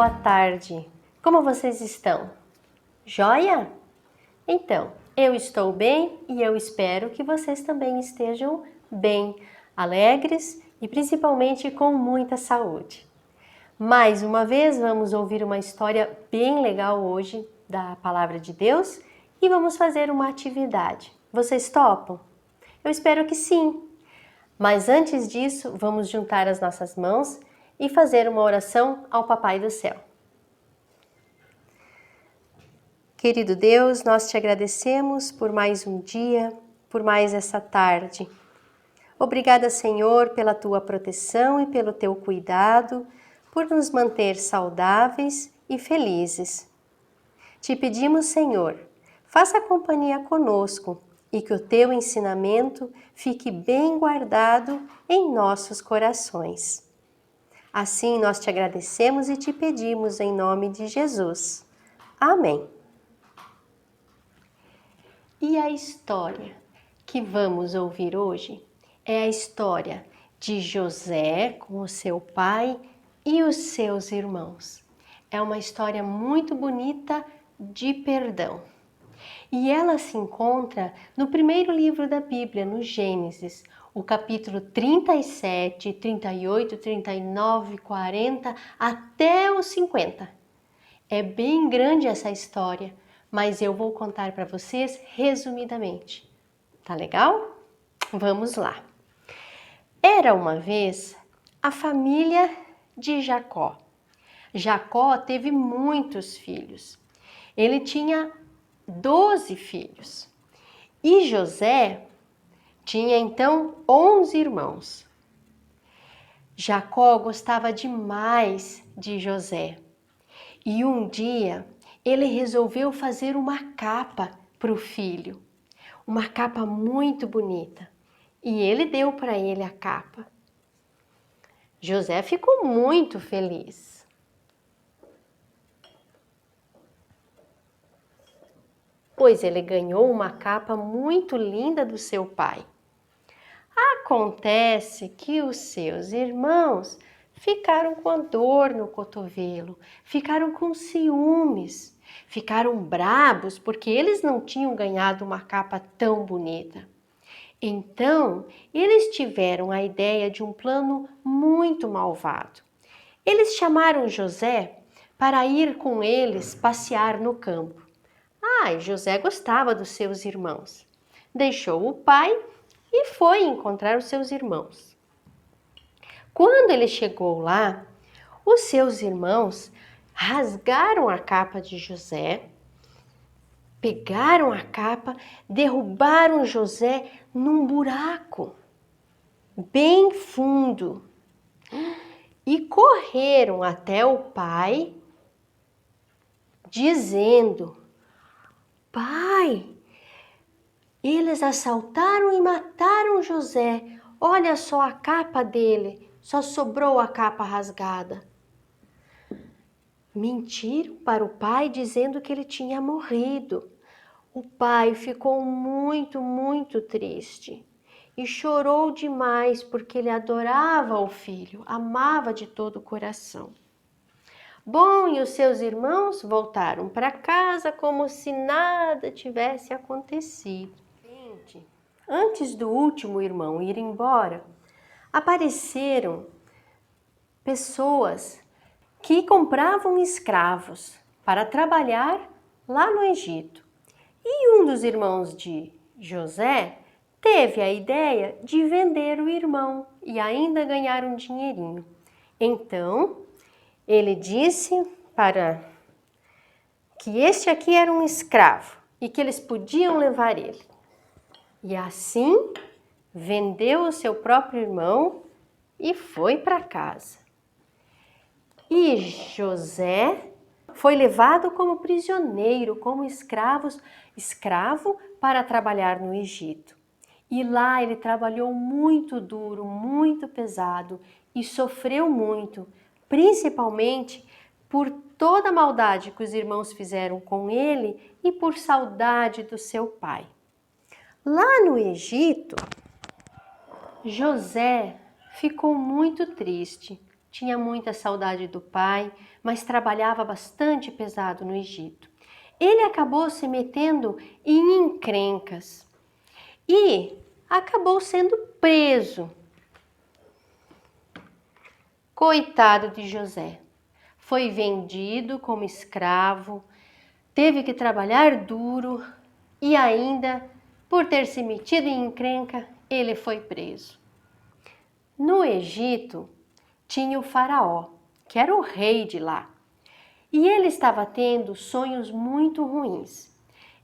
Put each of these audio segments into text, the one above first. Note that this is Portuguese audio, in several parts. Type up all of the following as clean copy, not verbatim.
boa tarde. Como vocês estão? Joia? Então, eu estou bem e eu espero que vocês também estejam bem, alegres e principalmente com muita saúde. Mais uma vez, vamos ouvir uma história bem legal hoje da Palavra de Deus e vamos fazer uma atividade. Vocês topam? Eu espero que sim. Mas antes disso, vamos juntar as nossas mãos e fazer uma oração ao Papai do Céu. Querido Deus, nós te agradecemos por mais um dia, por mais essa tarde. Obrigada, Senhor, pela tua proteção e pelo teu cuidado, por nos manter saudáveis e felizes. Te pedimos, Senhor, faça companhia conosco e que o teu ensinamento fique bem guardado em nossos corações. Assim nós te agradecemos e te pedimos em nome de Jesus. Amém. E a história que vamos ouvir hoje é a história de José com o seu pai e os seus irmãos. É uma história muito bonita de perdão. E ela se encontra no primeiro livro da Bíblia, no Gênesis, o capítulo 37, 38, 39, 40 até o 50. É bem grande essa história, mas eu vou contar para vocês resumidamente. Tá legal? Vamos lá. Era uma vez a família de Jacó. Jacó teve muitos filhos. Ele tinha 12 filhos. E José tinha então 11 irmãos. Jacó gostava demais de José. E um dia ele resolveu fazer uma capa para o filho. Uma capa muito bonita. E ele deu para ele a capa. José ficou muito feliz. Pois ele ganhou uma capa muito linda do seu pai. Acontece que os seus irmãos ficaram com a dor no cotovelo, ficaram com ciúmes, ficaram brabos porque eles não tinham ganhado uma capa tão bonita. Então, eles tiveram a ideia de um plano muito malvado. Eles chamaram José para ir com eles passear no campo. José gostava dos seus irmãos. Deixou o pai e foi encontrar os seus irmãos. Quando ele chegou lá, os seus irmãos rasgaram a capa de José, pegaram a capa, derrubaram José num buraco bem fundo e correram até o pai dizendo: Pai, eles assaltaram e mataram José. Olha só a capa dele, só sobrou a capa rasgada. Mentiram para o pai dizendo que ele tinha morrido. O pai ficou muito, muito triste e chorou demais porque ele adorava o filho, amava de todo o coração. Bom, e os seus irmãos voltaram para casa como se nada tivesse acontecido. Antes do último irmão ir embora, apareceram pessoas que compravam escravos para trabalhar lá no Egito. E um dos irmãos de José teve a ideia de vender o irmão e ainda ganhar um dinheirinho. Então, ele disse para que este aqui era um escravo e que eles podiam levar ele. E assim, vendeu o seu próprio irmão e foi para casa. E José foi levado como prisioneiro, como escravo para trabalhar no Egito. E lá ele trabalhou muito duro, muito pesado e sofreu muito, principalmente por toda a maldade que os irmãos fizeram com ele e por saudade do seu pai. Lá no Egito, José ficou muito triste, tinha muita saudade do pai, mas trabalhava bastante pesado no Egito. Ele acabou se metendo em encrencas e acabou sendo preso. Coitado de José, foi vendido como escravo, teve que trabalhar duro e ainda, por ter se metido em encrenca, ele foi preso. No Egito, tinha o faraó, que era o rei de lá, e ele estava tendo sonhos muito ruins.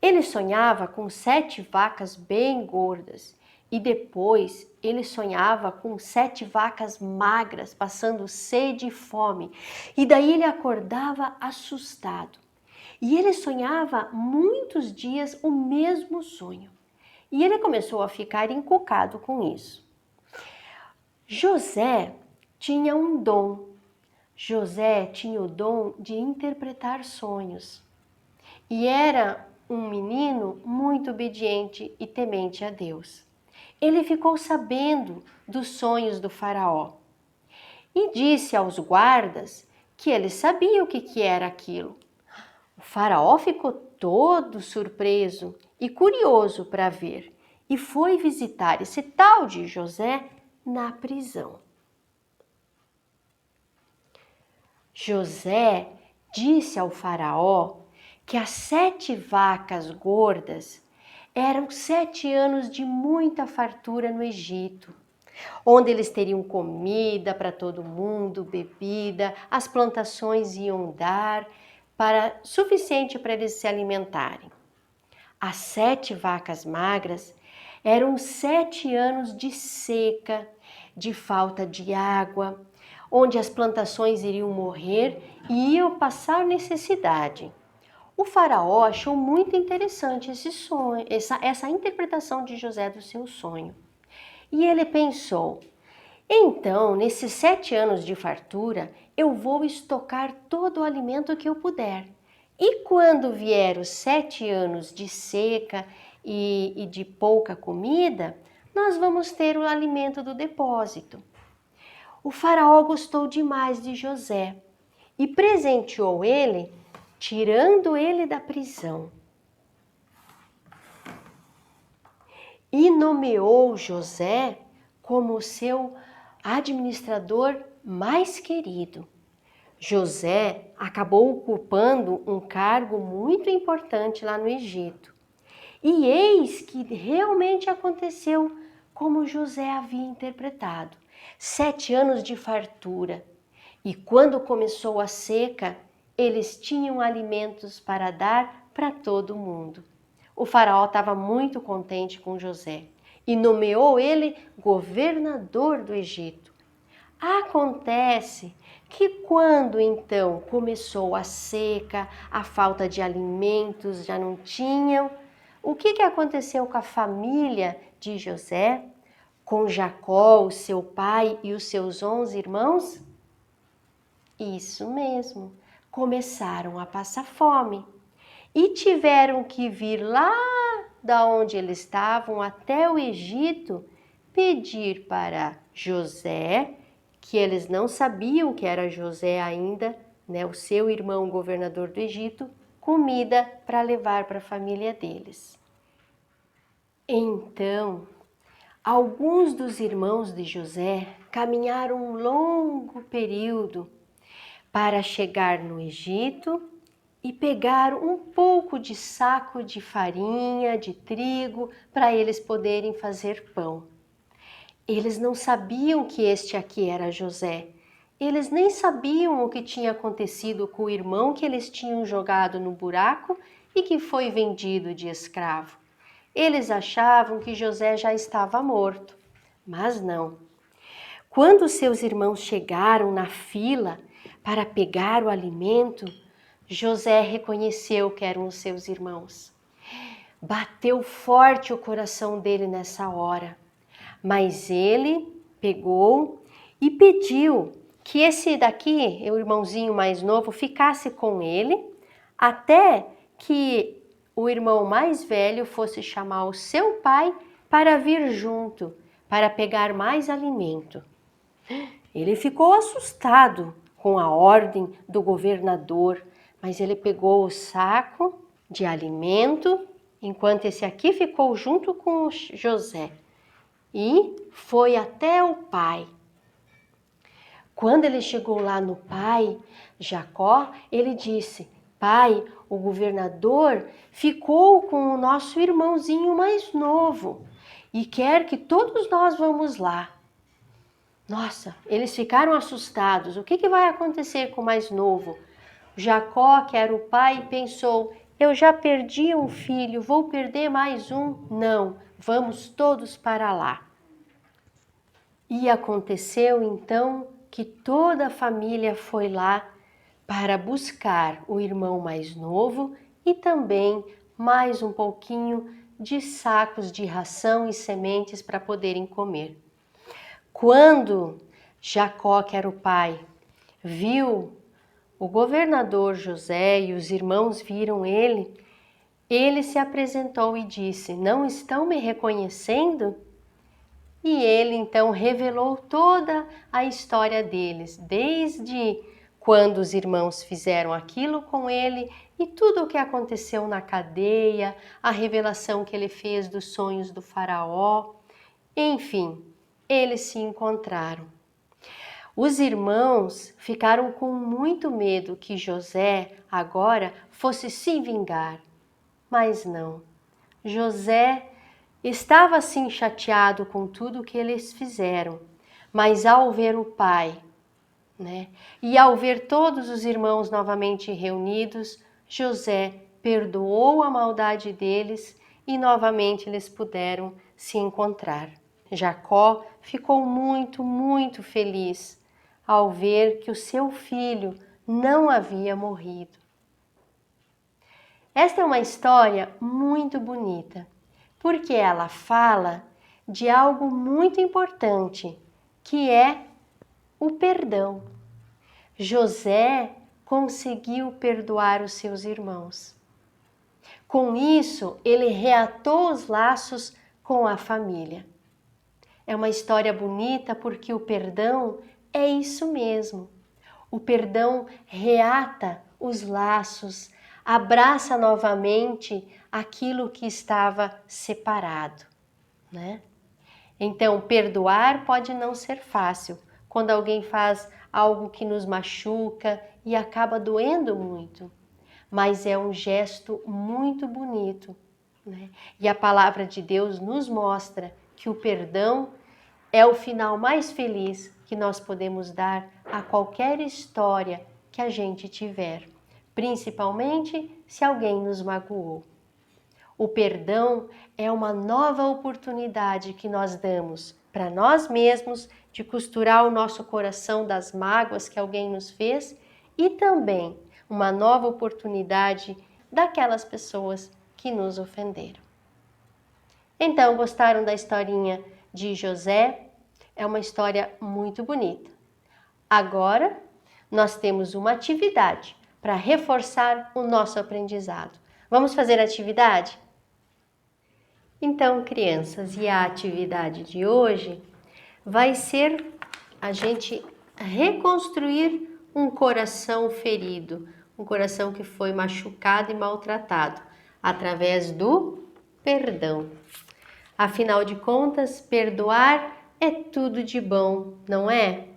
Ele sonhava com 7 vacas bem gordas e depois ele sonhava com 7 vacas magras passando sede e fome. E daí ele acordava assustado. E ele sonhava muitos dias o mesmo sonho. E ele começou a ficar encucado com isso. José tinha um dom. José tinha o dom de interpretar sonhos. E era um menino muito obediente e temente a Deus. Ele ficou sabendo dos sonhos do faraó e disse aos guardas que ele sabia o que era aquilo. O faraó ficou todo surpreso e curioso para ver e foi visitar esse tal de José na prisão. José disse ao faraó que as 7 vacas gordas eram 7 anos de muita fartura no Egito, onde eles teriam comida para todo mundo, bebida, as plantações iam dar suficiente para eles se alimentarem. As 7 vacas magras eram 7 anos de seca, de falta de água, onde as plantações iriam morrer e iam passar necessidade. O faraó achou muito interessante esse sonho, essa interpretação de José do seu sonho. E ele pensou, então, nesses 7 anos de fartura, eu vou estocar todo o alimento que eu puder. E quando vier os 7 anos de seca e de pouca comida, nós vamos ter o alimento do depósito. O faraó gostou demais de José e presenteou ele, tirando ele da prisão. E nomeou José como o seu administrador mais querido. José acabou ocupando um cargo muito importante lá no Egito. E eis que realmente aconteceu como José havia interpretado. 7 anos de fartura. E quando começou a seca, eles tinham alimentos para dar para todo mundo. O faraó estava muito contente com José e nomeou ele governador do Egito. Acontece que quando então começou a seca, a falta de alimentos já não tinham, o que aconteceu com a família de José, com Jacó, o seu pai e os seus 11 irmãos? Isso mesmo, começaram a passar fome e tiveram que vir lá da onde eles estavam até o Egito pedir para José, que eles não sabiam que era José ainda, né, o seu irmão governador do Egito, comida para levar para a família deles. Então, alguns dos irmãos de José caminharam um longo período para chegar no Egito e pegar um pouco de saco de farinha, de trigo, para eles poderem fazer pão. Eles não sabiam que este aqui era José. Eles nem sabiam o que tinha acontecido com o irmão que eles tinham jogado no buraco e que foi vendido de escravo. Eles achavam que José já estava morto, mas não. Quando seus irmãos chegaram na fila para pegar o alimento, José reconheceu que eram os seus irmãos. Bateu forte o coração dele nessa hora, mas ele pegou e pediu que esse daqui, o irmãozinho mais novo, ficasse com ele até que o irmão mais velho fosse chamar o seu pai para vir junto, para pegar mais alimento. Ele ficou assustado com a ordem do governador, mas ele pegou o saco de alimento, enquanto esse aqui ficou junto com José, e foi até o pai. Quando ele chegou lá no pai, Jacó, ele disse: pai, o governador ficou com o nosso irmãozinho mais novo e quer que todos nós vamos lá. Nossa, eles ficaram assustados. O que vai acontecer com o mais novo? Jacó, que era o pai, pensou: eu já perdi um filho, vou perder mais um? Não, vamos todos para lá. E aconteceu então que toda a família foi lá para buscar o irmão mais novo e também mais um pouquinho de sacos de ração e sementes para poderem comer. Quando Jacó, que era o pai, viu o governador José e os irmãos viram ele, ele se apresentou e disse: não estão me reconhecendo? E ele então revelou toda a história deles, desde quando os irmãos fizeram aquilo com ele e tudo o que aconteceu na cadeia, a revelação que ele fez dos sonhos do faraó. Enfim, eles se encontraram. Os irmãos ficaram com muito medo que José agora fosse se vingar, mas não. José estava assim chateado com tudo que eles fizeram, mas ao ver o pai, e ao ver todos os irmãos novamente reunidos, José perdoou a maldade deles e novamente eles puderam se encontrar. Jacó ficou muito, muito feliz ao ver que o seu filho não havia morrido. Esta é uma história muito bonita, porque ela fala de algo muito importante, que é o perdão. José conseguiu perdoar os seus irmãos. Com isso, ele reatou os laços com a família. É uma história bonita porque o perdão é isso mesmo. O perdão reata os laços, abraça novamente aquilo que estava separado, né? Então, perdoar pode não ser fácil, quando alguém faz algo que nos machuca e acaba doendo muito, mas é um gesto muito bonito, né? E a palavra de Deus nos mostra que o perdão é o final mais feliz que nós podemos dar a qualquer história que a gente tiver, principalmente se alguém nos magoou. O perdão é uma nova oportunidade que nós damos para nós mesmos de costurar o nosso coração das mágoas que alguém nos fez e também uma nova oportunidade daquelas pessoas que nos ofenderam. Então, gostaram da historinha de José? É uma história muito bonita. Agora, nós temos uma atividade para reforçar o nosso aprendizado. Vamos fazer a atividade? Então, crianças, e a atividade de hoje vai ser a gente reconstruir um coração ferido, um coração que foi machucado e maltratado, através do perdão. Afinal de contas, perdoar é tudo de bom, não é?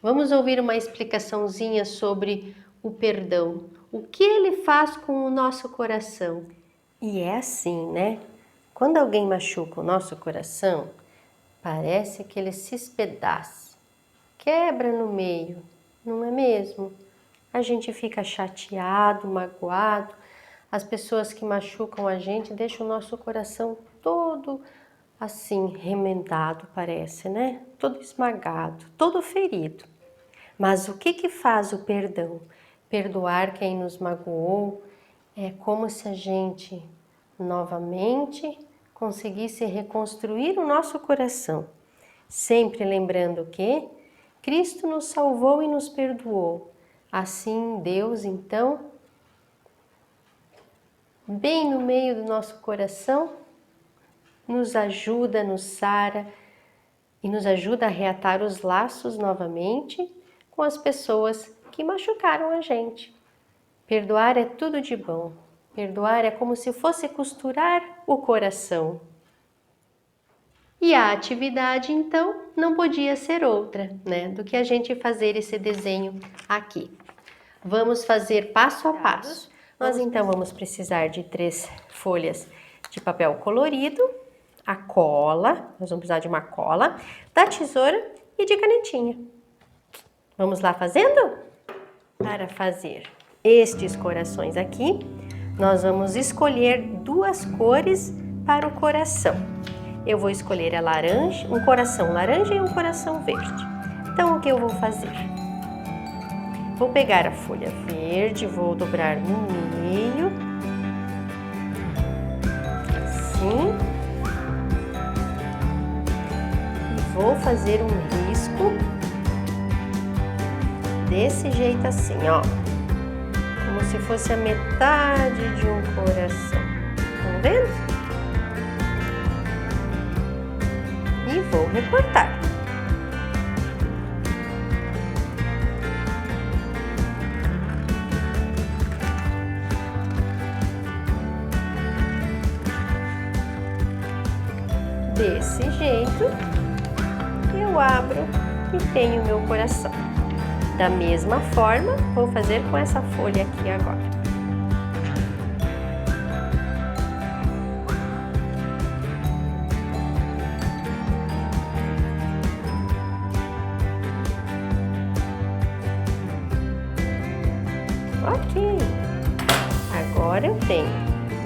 Vamos ouvir uma explicaçãozinha sobre o perdão. O que ele faz com o nosso coração? E é assim, né? Quando alguém machuca o nosso coração, parece que ele se espedaça, quebra no meio, não é mesmo? A gente fica chateado, magoado. As pessoas que machucam a gente deixam o nosso coração todo assim, remendado, parece, né? Todo esmagado, todo ferido. Mas o que faz o perdão? Perdoar quem nos magoou é como se a gente novamente conseguisse reconstruir o nosso coração, sempre lembrando que Cristo nos salvou e nos perdoou. Assim, Deus, então, bem no meio do nosso coração, nos ajuda, nos sara e nos ajuda a reatar os laços novamente com as pessoas que machucaram a gente. Perdoar é tudo de bom. Perdoar é como se fosse costurar o coração. E a atividade, então, não podia ser outra, né, do que a gente fazer esse desenho aqui. Vamos fazer passo a passo. Nós, então, vamos precisar de 3 folhas de papel colorido, a cola, nós vamos precisar de uma cola, da tesoura e de canetinha. Vamos lá fazendo? Para fazer estes corações aqui, nós vamos escolher 2 cores para o coração. Eu vou escolher a laranja, um coração laranja e um coração verde. Então, o que eu vou fazer? Vou pegar a folha verde, vou dobrar no meio, assim, e vou fazer um risco desse jeito assim, ó, como se fosse a metade de um coração. Estão vendo? E vou recortar. Desse jeito, eu abro e tenho meu coração. Da mesma forma, vou fazer com essa folha aqui agora. Ok, agora eu tenho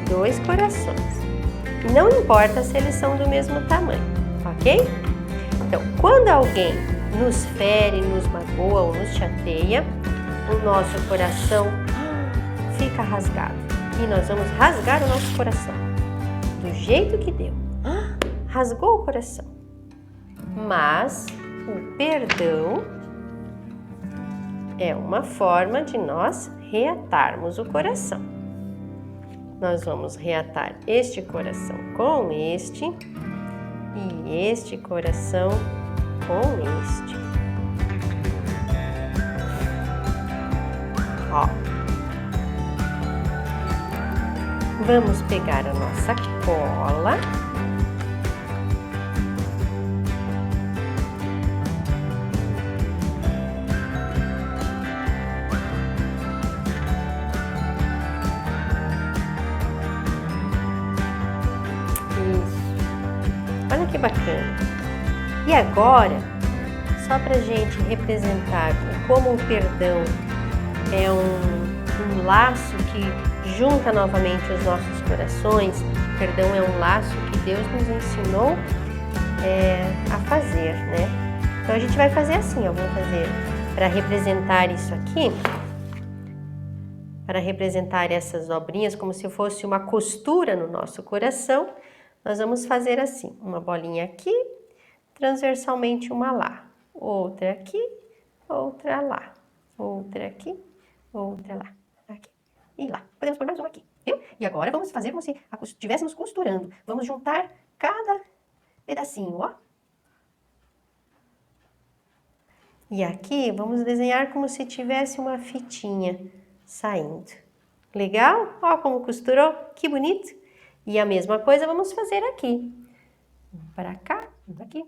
2 corações. Não importa se eles são do mesmo tamanho, ok? Então, quando alguém nos fere, nos magoa ou nos chateia, o nosso coração fica rasgado. E nós vamos rasgar o nosso coração do jeito que deu. Rasgou o coração. Mas o perdão é uma forma de nós reatarmos o coração. Nós vamos reatar este coração com este e este coração com este. Ó. Vamos pegar a nossa cola. Olha que bacana. E agora, só para a gente representar como o perdão é um laço que junta novamente os nossos corações, o perdão é um laço que Deus nos ensinou a fazer, né? Então a gente vai fazer assim, ó, vamos fazer para representar isso aqui, para representar essas dobrinhas como se fosse uma costura no nosso coração. Nós vamos fazer assim, uma bolinha aqui, transversalmente uma lá, outra aqui, outra lá, outra aqui, outra lá, aqui e lá. Podemos pôr mais uma aqui, viu? E agora vamos fazer como se estivéssemos costurando. Vamos juntar cada pedacinho, ó. E aqui vamos desenhar como se tivesse uma fitinha saindo. Legal? Ó como costurou, que bonito! E a mesma coisa vamos fazer aqui. Um para cá, um aqui.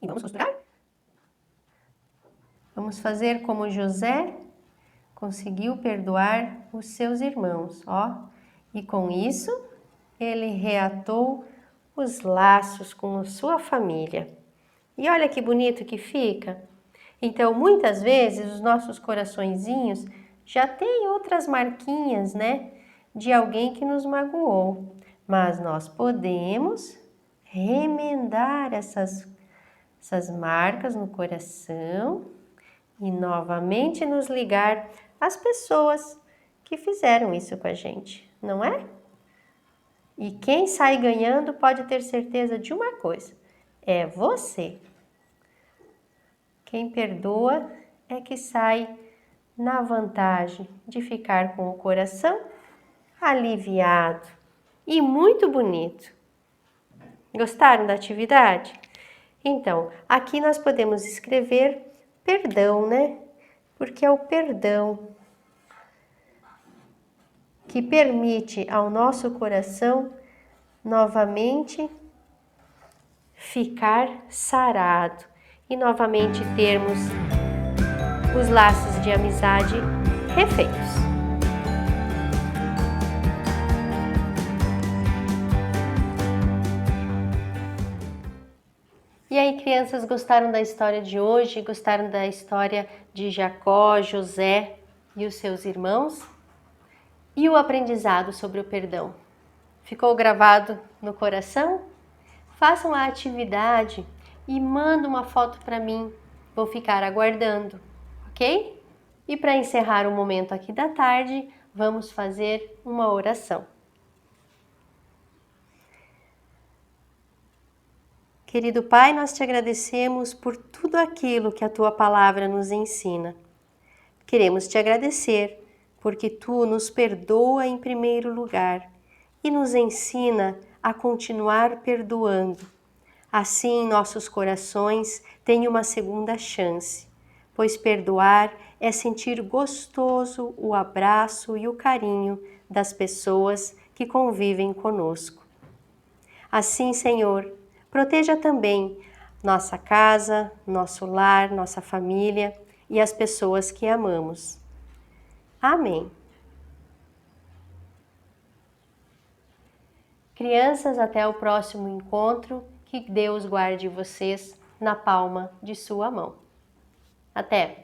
E vamos costurar? Vamos fazer como José conseguiu perdoar os seus irmãos, ó. E com isso, ele reatou os laços com a sua família. E olha que bonito que fica. Então, muitas vezes, os nossos coraçõezinhos já tem outras marquinhas, né, de alguém que nos magoou. Mas nós podemos remendar essas marcas no coração e novamente nos ligar às pessoas que fizeram isso com a gente, não é? E quem sai ganhando pode ter certeza de uma coisa, é você. Quem perdoa é que sai na vantagem de ficar com o coração aliviado e muito bonito. Gostaram da atividade? Então, aqui nós podemos escrever perdão, né? Porque é o perdão que permite ao nosso coração novamente ficar sarado e novamente termos os laços de amizade refeitos. E aí, crianças, gostaram da história de hoje? Gostaram da história de Jacó, José e os seus irmãos? E o aprendizado sobre o perdão? Ficou gravado no coração? Façam a atividade e mandem uma foto para mim. Vou ficar aguardando, ok? E para encerrar o momento aqui da tarde, vamos fazer uma oração. Querido Pai, nós te agradecemos por tudo aquilo que a Tua Palavra nos ensina. Queremos te agradecer porque Tu nos perdoa em primeiro lugar e nos ensina a continuar perdoando. Assim, nossos corações têm uma segunda chance, pois perdoar é sentir gostoso o abraço e o carinho das pessoas que convivem conosco. Assim, Senhor, proteja também nossa casa, nosso lar, nossa família e as pessoas que amamos. Amém. Crianças, até o próximo encontro. Que Deus guarde vocês na palma de sua mão. Até!